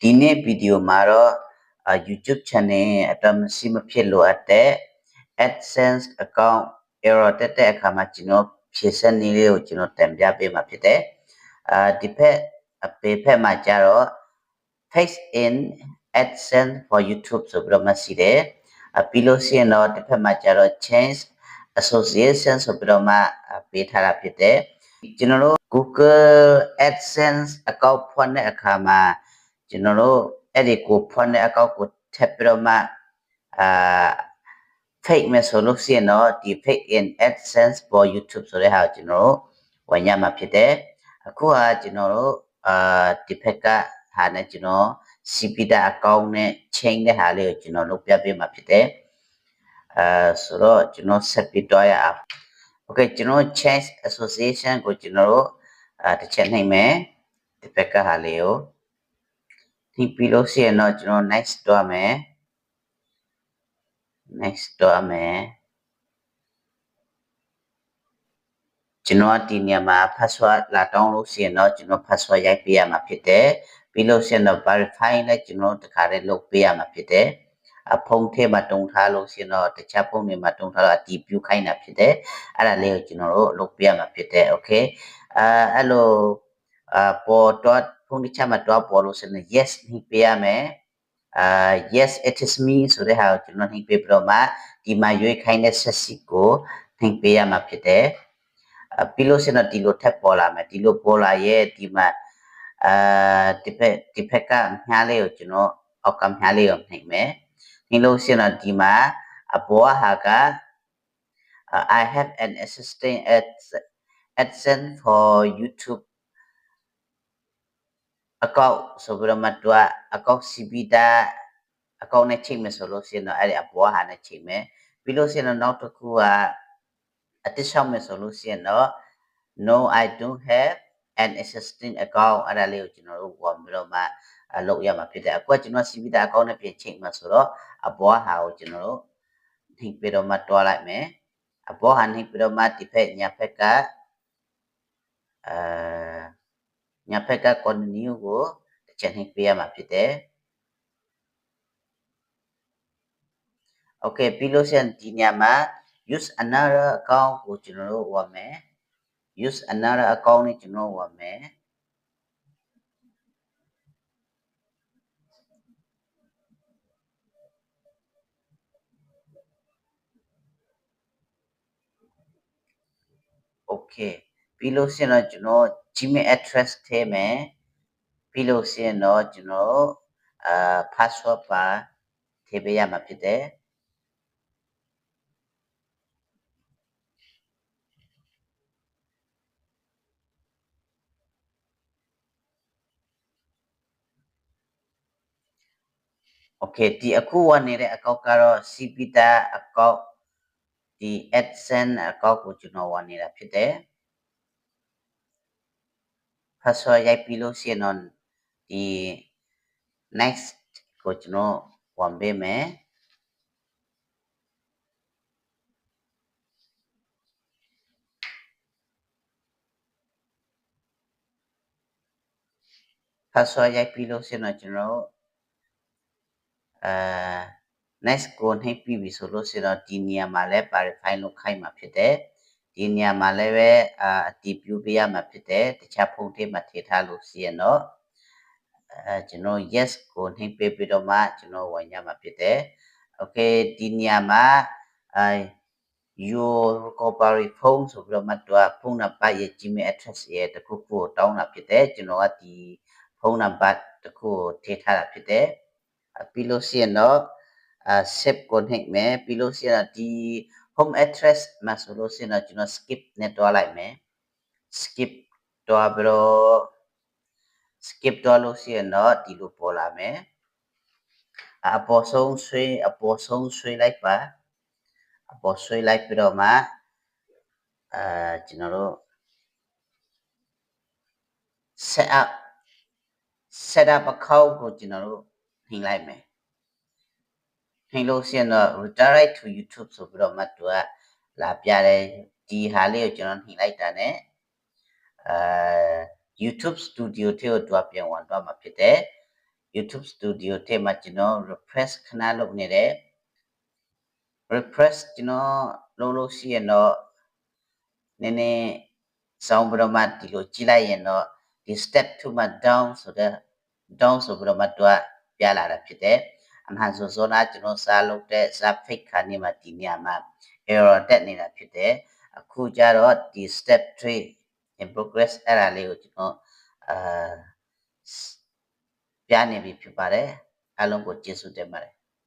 ဒီနေ့ဗီဒီယိုမှာတော့YouTube channel အတွက်မရှိမဖြစ်လိုအပ်တဲ့ AdSense account error တက်တဲ့အခါမှာကျွန်တော်ဖြည့်စက်နည်းလေးကိုကျွန်တော်တင်ပြပေးမှာဖြစ်တယ်ဒီဖက်အပေဖက်မှာကျတော့ Face in AdSense for YouTube ဆိုပြီးတော့မရှိတယ်ပြီးလို့ရှိရင်တော့ဒီဖက်မှာကျတော့ Change Association ဆိုပြီးတော့မှပေးထားတာဖြစ်တယ်ကျွန်တော်တို့ Google AdSense account ဖွင့်တဲ့အခါမှာကျွန်တော်တို့အဲ့ဒီကိုဖွင့်တဲ့အကောင့်ကိုထပ်ပြီးတော့မှfake မဲ့ဆိုလို့ရှိရင်တော့ဒီ fake in AdSense for YouTube ဆိုတဲ့ဟာကိုကျွန်တော်တို့ဝင်ရမှာဖြစ်တယ်အခုကကျွန်တော်တို့ဒီဖက်ကဟာနဲ့ကျွန်တော် CPDA account နဲ့ change တဲ့ဟာလေးကိုကျွန်တော်လုပ်ပြပေးမှာဖြစ်တယ်ဆိုတော့ကျွန်တော်ဆက်ပြီးတော့ရအောင် Okay ကျွန်တော် change association ကိုကျွန်တော်တို့တစ်ချက်နှိပ်မယ်ဒီဖက်ကဟာလေးကိုဒီပြီးလို့ရှိရင်တော့ကျွန်တော် next တော့မယ် next တော့မယ်ကျွန်တော်ဒီနေရာမှာ password လာတောင်းလို့ရှိရင်တော့ကျွန်တော် password ရိုက်ပေးရမှာဖြစ်တယ်ပြီးလို့ရှိရင်တော့ verify လည်းကျွန်တော်တခါတည်းလုပ်ပေးရမှာဖြစ်တယ်ဖုန်းထဲမှာတုံထားလို့ရှိရင်တော့တခြားဖုန်းတွေမှာတုံထားတော့အတည်ပြုခိုင်းတာဖြစ်တယ်အဲ့ဒါလေးကိုကျွန်တော်တို့လုပ်ပေးရမှာဖြစ်တယ် okay အဲ့လိုပေါ်တော့ဖုန်းတစ်ချက်မှာတော့ပေါ်လို့ရှိရင် yes နှိပ်ပေးရမယ် yes it is me ဆိုတဲ့ဟာကိုကျွန်တော်နှိပ်ပေးပြီးတော့မှဒီမှာရွေးခိုင်းတဲ့ set ကိုနှိပ်ပေးရမှာဖြစ်တယ်ပြီးလို့ရှိရင်တော့ဒီလိုထပ်ပေါ်လာမယ်ဒီလိုပေါ်လာရဲ့ဒီမှာဒီဖက်ကမြားလေးကိုကျွန်တော်အောက်ကမြားလေးကိုနှိပ်မယ်နှိပ်လို့ရှိရင်တော့ဒီမှာအပေါ်ဟာက I have an assistant AdSense for YouTube account ဆိုပြီးတော့မှသူက account CPDA account နဲ့ချိန်မယ်ဆိုလို့ရှိရင်တော့အဲ့ဒီအပေါ်ဟာနဲ့ချိန်မယ်ပြီးလို့ရှိရင်တော့နောက်တစ်ခုကအတိရှောက်မယ်ဆိုလို့ရှိရင်တော့ no I don't have an existing account အဲ့ဒါလေးကိုကျွန်တော်တို့ဝင်ပြီးတော့မှလုပ်ရမှာဖြစ်တယ်အခုကကျွန်တော် CPDA account နဲ့ပြင်ချိန်မှာဆိုတော့အပေါ်ဟာကိုကျွန်တော်တို့နှိပ်ပြီးတော့မှတွားလိုက်မယ်အပေါ်ဟာနှိပ်ပြီးတော့မှဒီဖက်ညာဖက်ကညာဖက်က continue ကိုတစ်ချက်နှိပ်ပေးရမှာဖြစ်တယ် Okay ပြီးလို့ရှိရင်ဒီညမှာ use another account ကိုကျွန်တော်တို့ဝင်မယ် use another account နဲ့ကျွန်တော်ဝင်မယ်Okay ပြီးလို့ရှိရင်တော့ကျွန်တော် Gmail address ထည့်မယ်ပြီးလို့ရှိရင်တော့ကျွန်တော်password ပါထည့်ပေးရမှာဖြစ်တယ် Okay ဒီအခုဝင်နေတဲ့အကောင့်ကတော့ CPDA account ဒီ AdSense account ကိုကျွန်တော်ဝင်နေတာဖြစ်တယ် password ရိုက်ပြီးလို့ရှိရင်တော့ဒီ next ကိုကျွန်တော်ဝင်ပေးမယ် password ရိုက်ပြီးလို့ရှိရင်တော့ကျွန်တော်next ကိုနှိပ်ပြီးပြီဆိုလို့ရှိရင်တော့ဒီနေရာမှာလည်း verify လုပ်ခိုင်းမှာဖြစ်တယ်ဒီနေရာမှာလည်းပဲအတည်ပြုပေးရမှာဖြစ်တယ်တခြားဖုန်းထဲမှာထည့်ထားလို့ရှိရင်တော့ကျွန်တော် yes ကိုနှိပ်ပေးပြီးတော့မှကျွန်တော်ဝင်ရမှာဖြစ်တယ် okay ဒီနေရာမှာyour corporate phone ဆိုပြီးတော့မှသူကဖုန်းနံပါတ်ရဲ့ Gmail address ရဲ့တခုခုကိုတောင်းတာဖြစ်တယ်ကျွန်တော်ကဒီဖုန်းနံပါတ်တခုကိုထည့်ထားတာဖြစ်တယ်ပြီးလို့ရှိရင်တော့save ကိုနှိပ်မယ်ပြီးလို့ရှိရင်ဒီ home address မှာဆိုလို့ရှိရင်တော့ကျွန်တော် skip နဲ့တွားလိုက်မယ် skip တွားပြီးတော့ skip တွားလို့ရှိရင်တော့ဒီလိုပေါ်လာမယ်အပေါ်ဆုံးဆွဲလိုက်ပါအပေါ်ဆွဲလိုက်ပြီးတော့မှကျွန်တော်တို့ set up account ကိုကျွန်တော်တို့နှိပ်လိုက်မယ်နှိပ်လို့ရှိရင်တော့ redirect to YouTube ဆိုပြီးတော့မှသူကလာပြတယ်ဒီဟာလေးကိုကျွန်တော်နှိပ်လိုက်တာ ਨੇ YouTube Studio ထဲကိုသူကပြန်ဝင်တော့မှာဖြစ်တယ် YouTube Studio ထဲမှာကျွန်တော် refresh ခဏလုပ်နေတယ် refresh ကျွန်တော်လုပ်လို့ရှိရင်တော့နည်းနည်းစောင်းပြီးတော့မှဒီလိုကြည့်လိုက်ရင်တော့ဒီ step 2မှာ down ဆိုပြီးတော့မှသူကပြလာတာဖြစ်တယ်အမှန်ဆိုဇောနာကျွန်တော်စားလုပ်တဲ့ zap fake ခါနေမှာဒီနေရာမှာ error တက်နေတာဖြစ်တယ်အခုကျတော့ဒီ step 3 in progress အဲ့ဒါလေးကိုကျွန်တော်ပြနေပြီဖြစ်ပါတယ်အားလုံးကိုကျေးဇူးတင်ပါတယ်